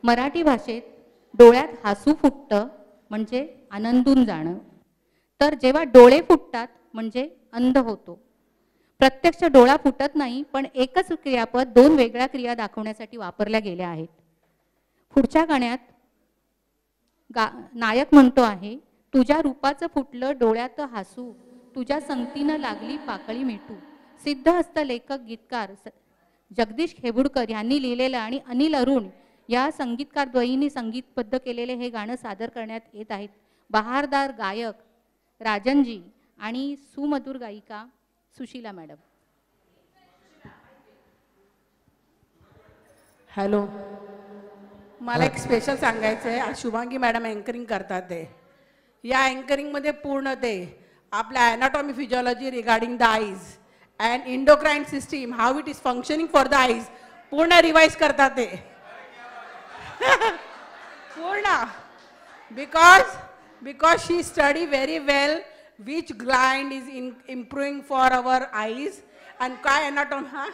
मराठी भाषेत डोळ्यात हसू फुटतं म्हणजे आनंदून जाणं, तर जेव्हा डोळे फुटतात म्हणजे अंध होतो. प्रत्यक्ष डोळा फुटत नाही, पण एकच क्रियापद दोन वेगळ्या क्रिया दाखवण्यासाठी वापरल्या गेल्या आहेत. पुढच्या गाण्यात नायक म्हणतो आहे, तुझ्या रूपाचं फुटलं डोळ्यात हसू, तुझ्या संगतीनं लागली पाकळी मिठू. सिद्धहस्त लेखक गीतकार जगदीश खेबुडकर यांनी लिहिलेलं आणि अनिल अरुण या संगीतकार द्वयींनी संगीतबद्ध केलेले हे गाणं सादर करण्यात येत आहेत. बहारदार गायक राजनजी आणि सुमधुर गायिका सुशीला मॅडम. हॅलो, मला एक स्पेशल सांगायचं आहे. आज शुभांगी मॅडम अँकरिंग करतात ते. या अँकरिंगमध्ये पूर्ण ते आपल्या anatomy physiology regarding the eyes and endocrine system how it is functioning for the eyes पूर्ण रिवाइज करतात ते पूर्ण. Because she study very well which Gland is improving for our eyes and काय ॲनाटॉमी. हा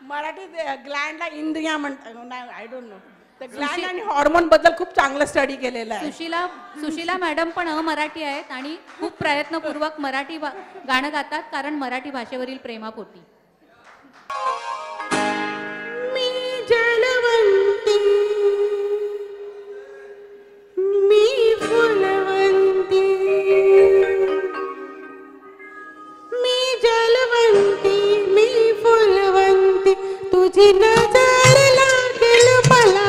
मराठी ग्लँडला इंद्रिया म्हणतात. I don't know. ग्लँड आणि hormone बद्दल खूप चांगलं स्टडी केलेलं आहे. सुशीला मॅडम पण अमराठी आहेत आणि खूप प्रयत्नपूर्वक मराठी गाणं गातात, कारण मराठी भाषेवरील प्रेमापोटी. मी जलवंती, मी फुलवंती, मी जलवंती, मी फुलवंती, तुझी नजर लागेल मला.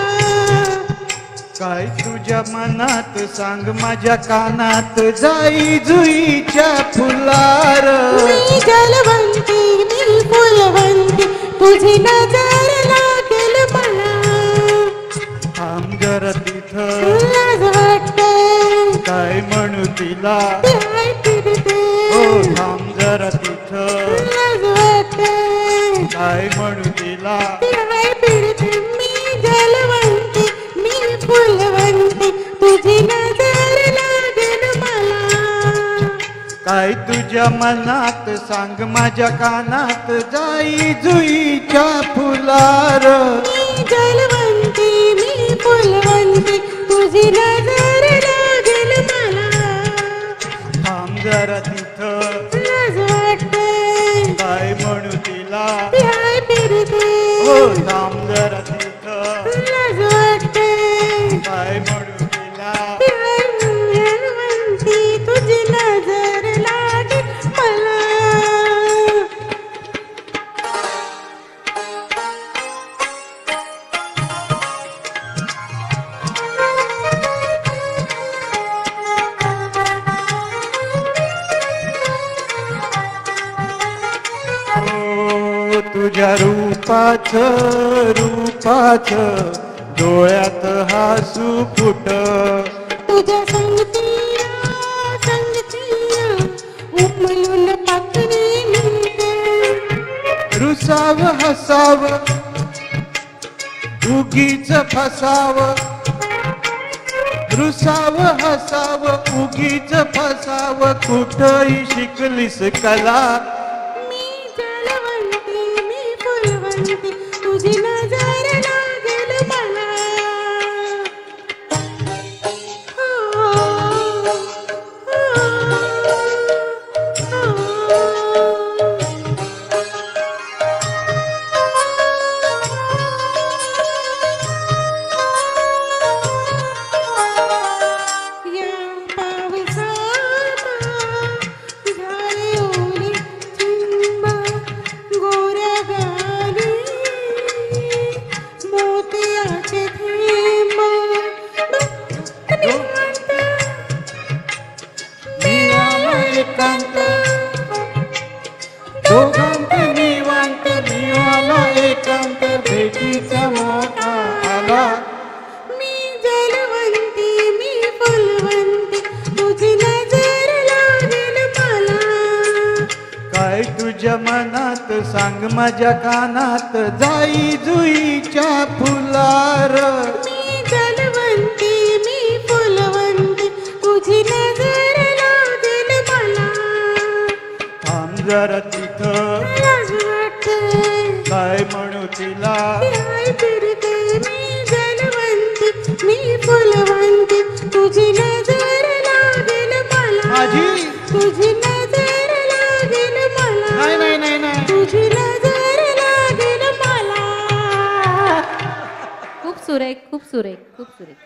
काय तुझ्या मनात सांग माझ्या कानात, जाई जुईच्या फुलार. मी जलवंती, मी फुलवंती, तुझी नजर लागेल मला. थांब जरा तिथं, लाज वाटते काय म्हणू तिला. काय फिरते, हो थांब जरा तिथं, लाज वाटते काय म्हणू तिला. काय फिरते. मी जलवंती, मी फुलवंती, तुझी नजर लागेल मला. काय तुझ्या मनात सांग माझ्या कानात, जाई जुईच्या फुलार. मी जलवंती, मी फुलवंती, तुझी नजर लागेल मला. थांब जरा तिथं, लाज वाटते काय म्हणू तिला. काय फिरते. हो थांब जरा तिथं, लाज वाटते काय म्हणू तिला. काय जलवंती, तुझी नजर लागेल मला. तुझ्या रूपाचं डोळ्यात हसू फुट. तुझ्या संगतीया उमलून पाकळी मिळते. रुसाव हसाव उगीच फसाव, रुसाव हसाव उगीच फसाव, कुठही शिकलीस कला. मी जलवंती, मी फुलवंती, तुझी नजर लागेल मला. या पावसात झाले ओली चिंब, गोऱ्या गाली मोतियाचे थेंब. मिळाला एकांत, दोघांत निवांत, मिळाला एकांत, भेटीचा मोका आला. मी जलवंती, मी फुलवंती, तुझी नजर लागेल मला. काय तुझ्या मनात सांग माझ्या कानात, जाई जुईच्या फुलार. मी जलवंती, मी फुलवंती, तुझी नजर लागेल मला. थांब जरा तिथं, लाज वाटते काय म्हणू तिला आई फिरते मी जलवंती मी फुलवंती तुझी नजर लागेल मला माझी? तुझी नजर लागेल मला नाही नाही नाही नाही तुझी नजर लागेल मला खूप सुरेख, खूप सुरेख, खूप सुरेख.